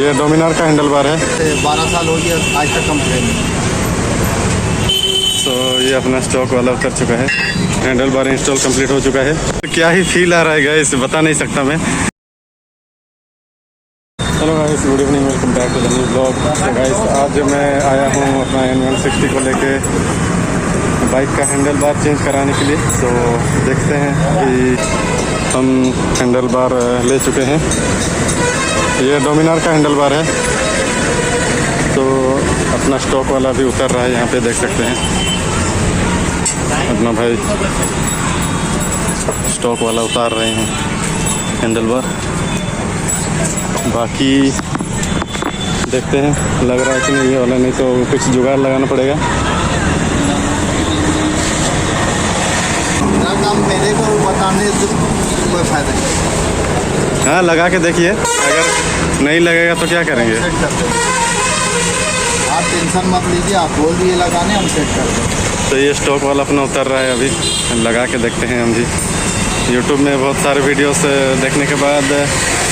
ये डोमिनार का handle bar है। 12 साल हो गया, आज तक कंप्लेन नहीं। तो ये अपना स्टॉक वाला उतर चुका है, हैंडल बार इंस्टॉल कंप्लीट हो चुका है। तो क्या ही फील आ रहा है गाइस, बता नहीं सकता मैं। Hello guys, good evening, welcome back to the new blog. तो गाइस आज मैं आया हूँ अपना N160 को लेके बाइक का हैंडल बार चेंज कराने के लिए। तो देखते हैं कि हम हैंडल बार ले चुके हैं। ये डोमिनार का हैंडल बार है। तो अपना स्टॉक वाला भी उतर रहा है, यहाँ पे देख सकते हैं अपना भाई स्टॉक वाला उतार रहे हैं हैंडल बार। बाकी देखते हैं लग रहा है कि नहीं ये वाला, नहीं तो कुछ जुगाड़ लगाना पड़ेगा। काम मेरे को बताने से कोई फायदा नहीं। हाँ लगा के देखिए, अगर नहीं लगेगा तो क्या करेंगे। आप टेंशन मत लीजिए, आप बोल दिए लगाने, हम सेट कर दें। तो ये स्टॉक वाला अपना उतर रहा है, अभी लगा के देखते हैं हम भी। यूट्यूब में बहुत सारे वीडियोस देखने के बाद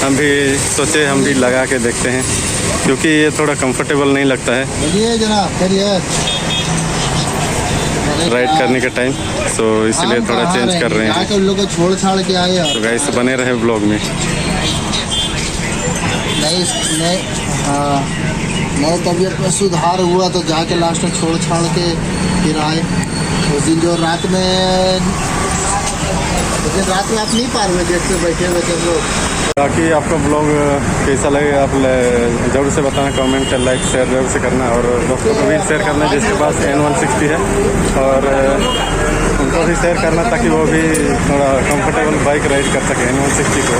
हम भी सोचे हम भी लगा के देखते हैं, क्योंकि ये थोड़ा कंफर्टेबल नहीं लगता है बोलिए जनाब, करिए राइड करने के टाइम। तो इसलिए थोड़ा चेंज कर रहे हैं। उन लोग को छोड़ छाड़ के आए। तो गाइस बने रहे ब्लॉग में। नई तबीयत में सुधार हुआ तो जाके लास्ट में छोड़ छाड़ के फिर आए। उस दिन जो रात में आप नहीं पार हुए, गेट पे बैठे लोग। बाकी आपको ब्लॉग कैसा लगे आप ज़रूर से बताना, कमेंट कर, लाइक शेयर जरूर से करना, और दोस्तों को भी शेयर करना जिसके पास N160 है, और उनको भी शेयर करना ताकि वो भी थोड़ा कंफर्टेबल बाइक राइड कर सके N160 को।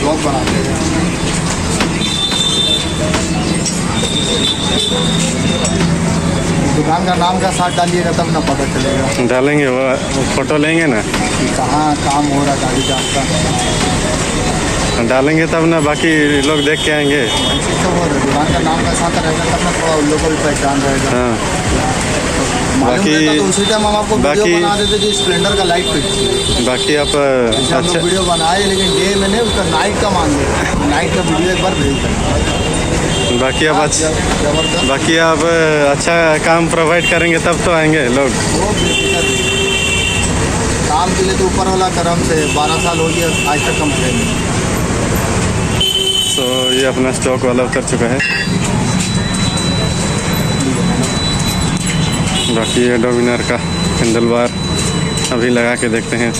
ब्लॉग बनाते हैं। दुकान का नाम का साथ डालिएगा तब ना पता चलेगा। डालेंगे, वो फोटो लेंगे ना कि कहाँ काम हो रहा गाड़ी का आपका, डालेंगे तब ना बाकी लोग देख के आएंगे। दुकान का नाम का साथ रहेगा तब ना थोड़ा उन लोगों को भी पहचान रहेगा। हाँ बाकी तो उसी टाइम हम आपको वीडियो बना देते कि स्प्लेंडर का लाइट फिट। बाकी आप अच्छा वीडियो बनाए, लेकिन डे में नहीं, उसका नाइट का मान लिया। नाइट का वीडियो एक बार भेज दें। बाकी आप अच्छा काम प्रोवाइड करेंगे तब तो आएंगे लोग। काम के लिए तो ऊपर वाला करम से 12 साल हो गया, आज तक कंप्लेन नहीं। तो ये अपना स्टॉक वाला उतर चुका है। बाकी ये डोमिनार का हैंडल बार अभी लगा के देखते हैं।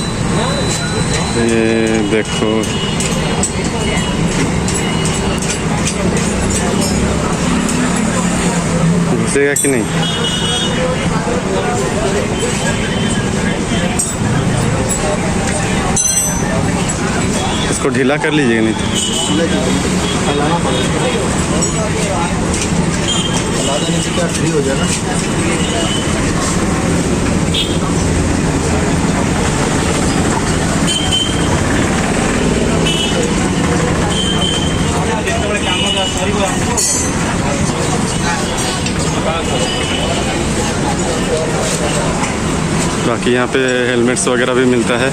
ये देखो, घुसेगा कि नहीं। इसको ढीला कर लीजिएगा, नहीं तो फ्री हो जाएगा। बाकी यहाँ पे हेलमेट्स वगैरह भी मिलता है,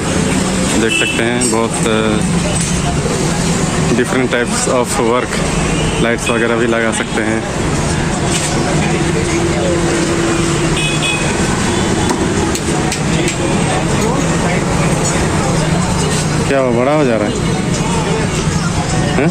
देख सकते हैं। बहुत different types of work, lights वगैरह भी लगा सकते हैं। क्या वो बड़ा हो जा रहा है, हैं?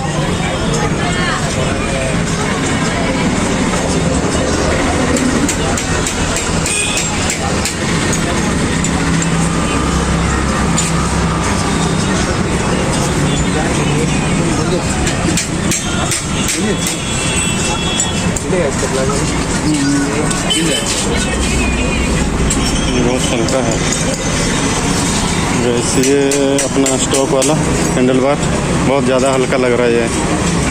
बहुत हल्का है। ये अपना स्टॉक वाला हैंडल बार बहुत ज़्यादा हल्का लग रहा है ये,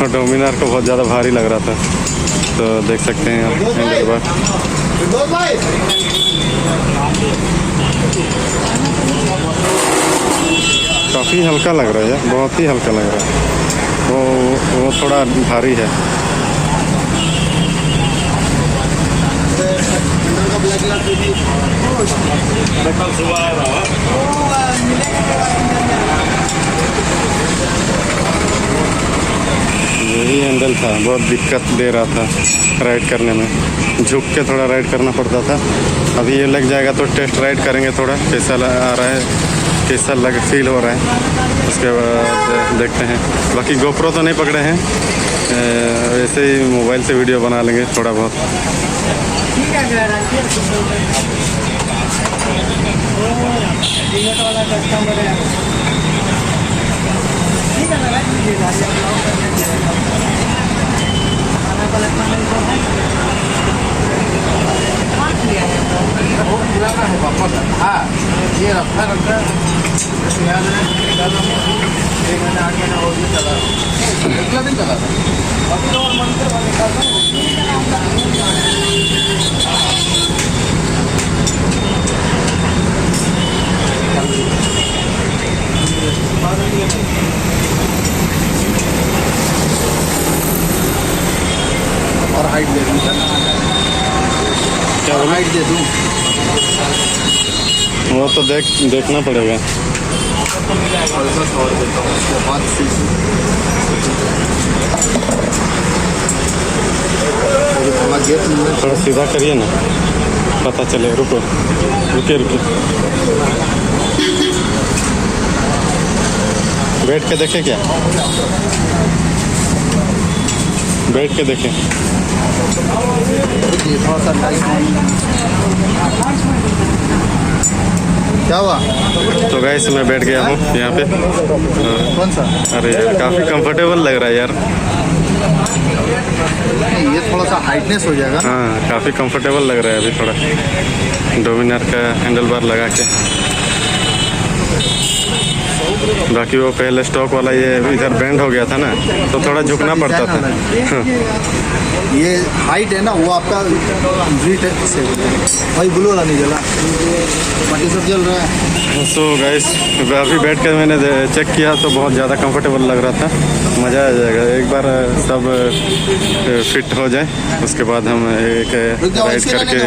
और डोमिनार को बहुत ज़्यादा भारी लग रहा था। तो देख सकते हैं आप हैंडल बार काफ़ी हल्का लग रहा है, बहुत ही हल्का लग रहा है। वो थोड़ा भारी है। यही हैंडल था, बहुत दिक्कत दे रहा था राइड करने में, झुक के थोड़ा राइड करना पड़ता था। अभी ये लग जाएगा तो टेस्ट राइड करेंगे, थोड़ा कैसा आ रहा है, कैसा फील हो रहा है, उसके बाद देखते हैं। बाकी गोप्रो तो नहीं पकड़े हैं, वैसे ही मोबाइल से वीडियो बना लेंगे थोड़ा बहुत। हाँ ये रखा याद है, एक महीना 8 महीना और भी चला, कितना दिन चला अभी तो मंदिर वाले का और हाइट दे दूँ सर, क्या बोला? हाइट दे दूँ, वो तो देखना पड़ेगा। और देता हूँ उसके बाद थोड़ा सीधा करिए ना, पता चले। रुकिए बैठ के देखें क्या, बैठ के देखें। थोड़ा सा क्या हुआ? तो गाइस मैं बैठ गया हूँ यहाँ पे। कौन सा? अरे यार काफ़ी कंफर्टेबल लग रहा है यार। ये थोड़ा सा हाइटनेस हो जाएगा। हाँ काफ़ी कंफर्टेबल लग रहा है अभी थोड़ा, डोमिनार का हैंडल बार लगा के। बाकी वो पहले स्टॉक वाला ये इधर बेंड हो गया था ना, तो थोड़ा झुकना पड़ता था। हाँ। ये हाइट है ना, वो आपका ब्रीट से भाई ब्लू वाला नहीं जला, बाकी सब जल रहा है। सो गाइस अभी बैठ कर मैंने चेक किया तो बहुत ज़्यादा कंफर्टेबल लग रहा था। मज़ा आ जाएगा, एक बार सब फिट हो जाए उसके बाद हम एक राइड करके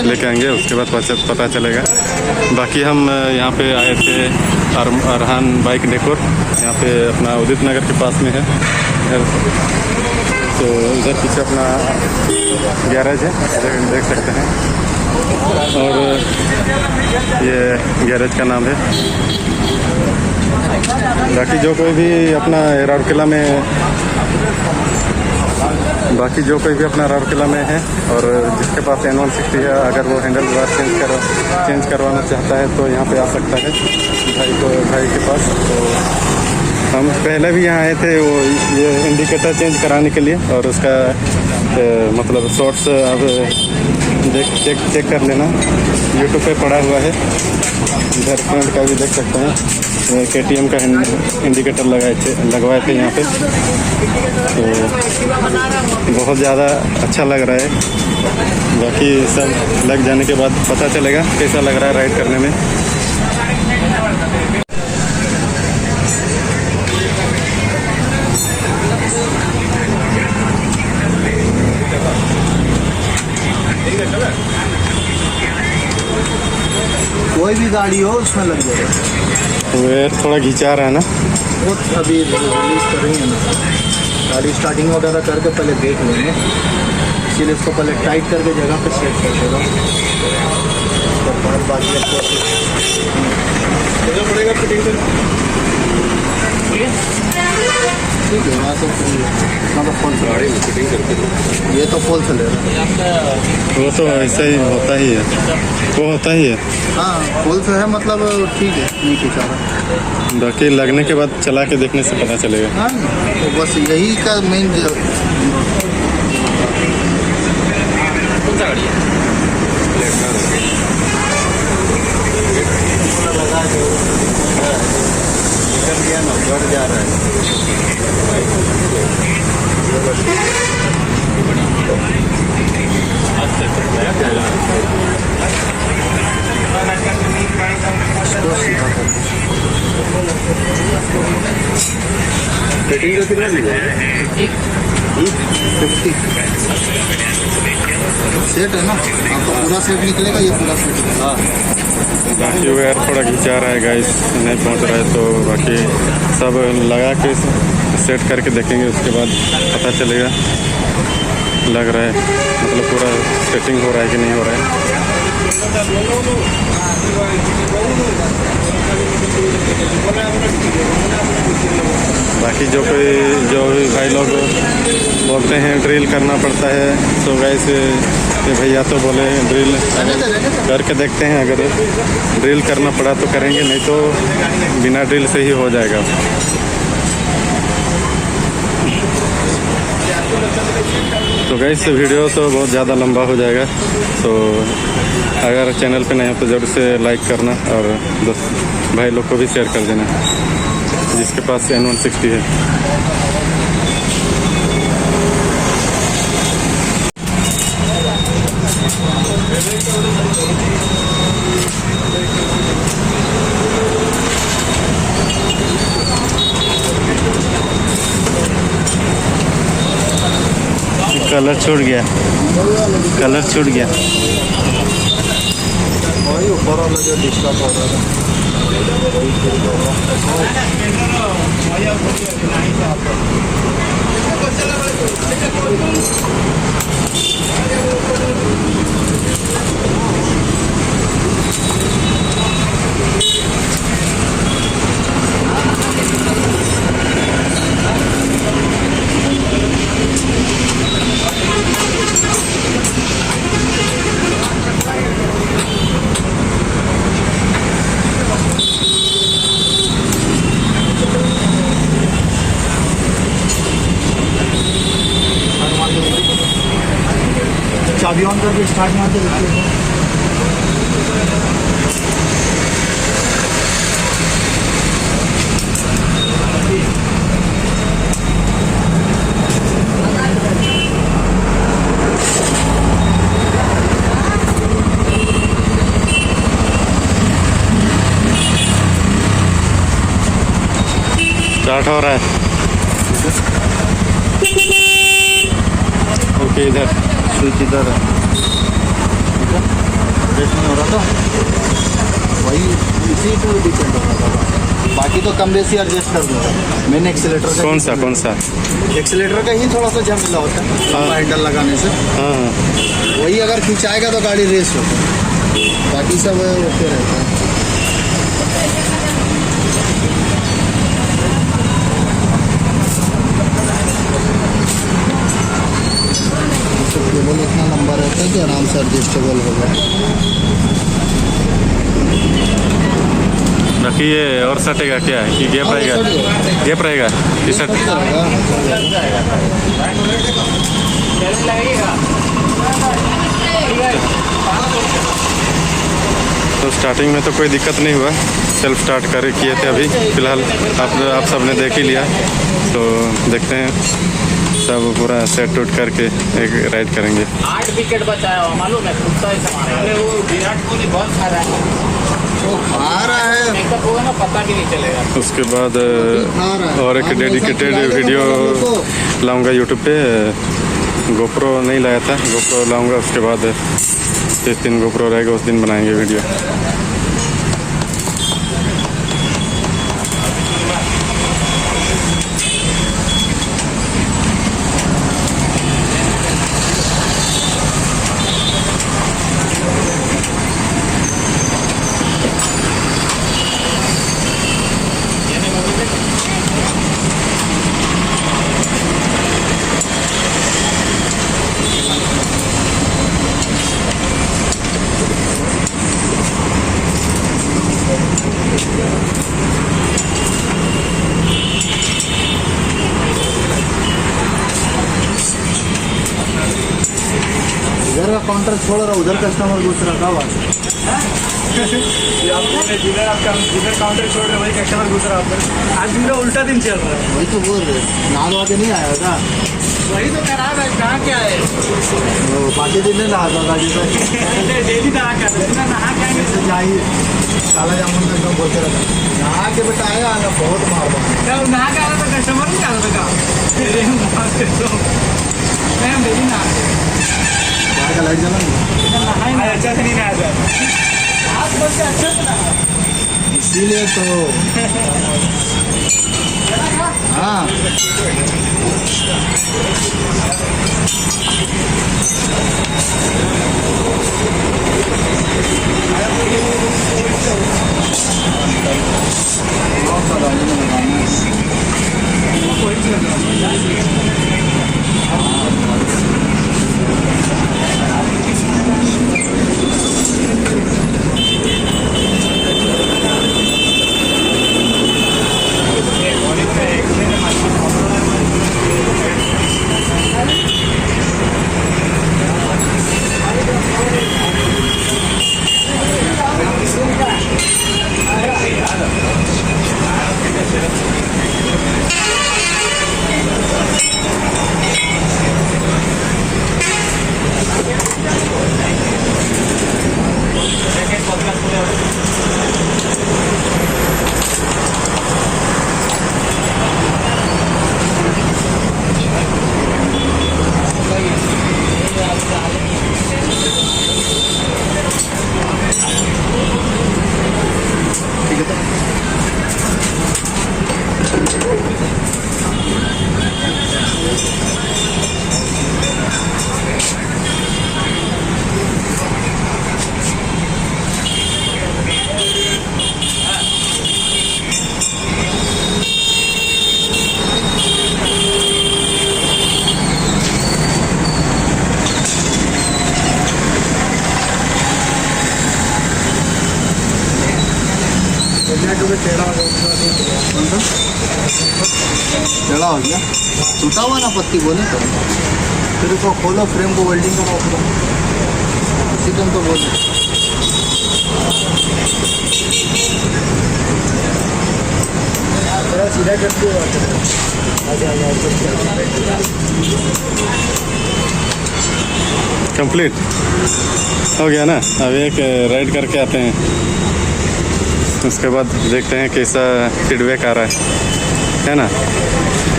लेके आएंगे, उसके बाद पता चलेगा। बाकी हम यहाँ पे आए थे अरहान बाइक डेकोर, यहाँ पे अपना उदित नगर के पास में है। तो इधर पीछे अपना गैरेज है, देख सकते हैं, और ये गैरेज का नाम है। बाकी जो कोई भी अपना राउरकेला में है और जिसके पास N160 है, अगर वो हैंडल बार चेंज करवाना चाहता है तो यहाँ पे आ सकता है भाई के पास। तो हम पहले भी यहाँ आए थे वो ये इंडिकेटर चेंज कराने के लिए, और उसका मतलब शॉर्ट्स अब चेक कर लेना, यूट्यूब पे पड़ा हुआ है। इधर फ्रंट का भी देख सकते हैं, KTM का इंडिकेटर लगवाए थे यहाँ पे, तो बहुत ज़्यादा अच्छा लग रहा है। बाकी सब लग जाने के बाद पता चलेगा कैसा लग रहा है राइड करने में। कोई भी गाड़ी हो उसमें लग जाएगा। वेट थोड़ा घिंचा रहा है ना, वो अभी रिलीज करेंगे ना, गाड़ी स्टार्टिंग वगैरह करके पहले देख लेंगे, इसीलिए इसको पहले टाइट करके जगह पे सेट कर देगा। उसके बाद बाकी पड़ेगा फिटिंग करना। ठीक है, वहाँ तो फुल गाड़ी में फिटिंग करके ये तो फुल चलेगा। वो तो ऐसा ही होता ही है, वो होता ही है। हाँ फुल से है, मतलब ठीक है, नहीं खींचा रहा। बाकी लगने के बाद चला के देखने से पता चलेगा। हाँ तो बस यही का मेन सेटिंग का कितना लीजिएगा? 50 सेट है ना, आपको पूरा सेट निकलेगा, ये पूरा सेट है। हाँ बाकी वो यार थोड़ा घिंचा रहा है गाइस, नहीं पहुंच रहा है, तो बाकी सब लगा के सेट करके देखेंगे, उसके बाद पता चलेगा। लग रहा है मतलब पूरा सेटिंग हो रहा है कि नहीं हो रहा है। बाकी जो भी भाई लोग बोलते हैं ड्रिल करना पड़ता है, तो गाइस ये भैया तो बोले ड्रिल करके देखते हैं, अगर ड्रिल करना पड़ा तो करेंगे, नहीं तो बिना ड्रिल से ही हो जाएगा। तो गाइस वीडियो तो बहुत ज़्यादा लंबा हो जाएगा, तो अगर चैनल पे नहीं हो तो ज़रूर से लाइक करना और दोस्त भाई लोग को भी शेयर कर देना जिसके पास N160 है। कलर छूट गया, कलर छूट गया। वही ऊपर वाला जो डिस्टर्ब हो रहा था, वही ठीक होगा। चाबी ऑन करके स्टार्ट मारते देखिए। स्टार्ट हो रहा है। ओके, इधर स्विच इधर है, रेस्ट नहीं हो रहा था, वही इसी पे डिपेंड हो रहा था। बाकी तो कम बेसी एडजस्ट कर दूँगा। मैंने एक्सीलेटर कौन सा एक्सीलेटर का ही थोड़ा सा जम मिला होता है हैंडल लगाने से। हाँ, वही अगर खिंचाएगा तो गाड़ी रेस होती है, बाकी सब ओके रहता है। केबल इतना लंबा रहता है कि आराम से एडजस्टेबल होगा। बाकी ये और सटेगा क्या है कि गैप रहेगा? गैप रहेगा टी शर्ट। तो स्टार्टिंग में तो कोई दिक्कत नहीं हुआ, सेल्फ स्टार्ट कर किए थे। अभी फ़िलहाल आप सब ने देख ही लिया, तो देखते हैं सब पूरा सेट उट करके एक राइड करेंगे। 8 विकेट बचाया हुआ मालूम है, कुत्ता ही संभाल रहा है। वो विराट कोहली बहुत खा रहा है, वो खा रहा है, मेकअप होगा ना पता भी नहीं चलेगा। उसके बाद और एक डेडिकेटेड वीडियो लाऊंगा यूट्यूब पे। गोप्रो नहीं लाया था, गोप्रो लाऊंगा, उसके बाद जिस दिन गोप्रो रहेगा उस दिन बनाएंगे वीडियो। इधर का काउंटर छोड़ रहा, उधर कस्टमर घुस रहा था। जिधर काउंटर छोड़ रहे वही कस्टमर घुस रहा है। आज मेरा उल्टा दिन चल रहा है। वही तो बोल रहे, नहा धोआ के नहीं आया था। वही तो करा रहा है, कहाँ क्या है? बाकी दिन नहीं नहा था गाड़ी से, डेली नहा के आते हैं, नहा के आएंगे। जाइए काला जामुन में एकदम बोलते रहता नहा के बेटा आया ना बहुत मार मार क्या नहा के आ रहा था कस्टमर नहीं आ रहा था क्या तेरे नहा के तो मैं मेरी नहा के बाहर का लाइट जला आज अच्छा से नहीं नहाया था आज बस से अच्छा से नहा इसीलिए तो हाँ टेढ़ा हो गया टूटा हुआ ना पत्ती बोले तो फिर उसको खोलो फ्रेम को वेल्डिंग करो अपना उसी टाइम तो बोले थोड़ा सीधा करते कंप्लीट हो गया ना। अब एक राइड करके आते हैं, उसके बाद देखते हैं कैसा फीडबैक आ रहा है ना।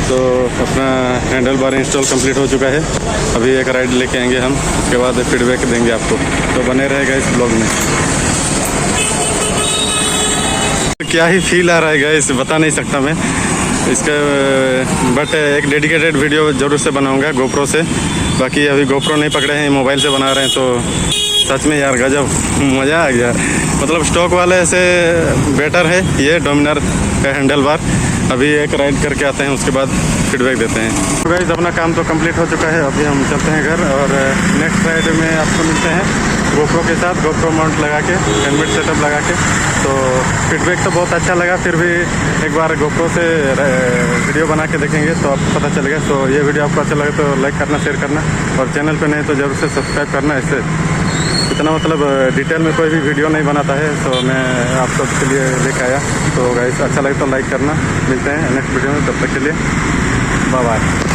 तो अपना हैंडल बार इंस्टॉल कंप्लीट हो चुका है। अभी एक राइड लेके आएंगे हम, उसके बाद फीडबैक देंगे आपको, तो बने रहेगा इस ब्लॉग में। क्या ही फील आ रहा है गाइस, बता नहीं सकता मैं इसका, बट एक डेडिकेटेड वीडियो ज़रूर से बनाऊंगा गोप्रो से। बाकी अभी गोप्रो नहीं पकड़े हैं, मोबाइल से बना रहे हैं, तो सच में यार गजब मज़ा आ गया। मतलब स्टॉक वाले से बेटर है ये डोमिनर का हैंडल बार। अभी एक राइड करके आते हैं, उसके बाद फीडबैक देते हैं। तो गाइस अपना काम तो कंप्लीट हो चुका है, अभी हम चलते हैं घर और नेक्स्ट राइड में आपको मिलते हैं गोप्रो के साथ, गोप्रो माउंट लगा के, हेलमेट सेटअप लगा के। तो फीडबैक तो बहुत अच्छा लगा, फिर भी एक बार गोप्रो से वीडियो बना के देखेंगे तो आपको पता चलेगा। तो ये वीडियो आपको अच्छा लगे तो लाइक करना, शेयर करना, और चैनल पे नहीं तो ज़रूर से सब्सक्राइब करना। इससे इतना मतलब डिटेल में कोई भी वीडियो नहीं बनाता है, तो मैं आप सबके लिए लेके आया। तो गाइस अच्छा लगे तो लाइक करना। मिलते हैं नेक्स्ट वीडियो में, तब तक के लिए बाय बाय।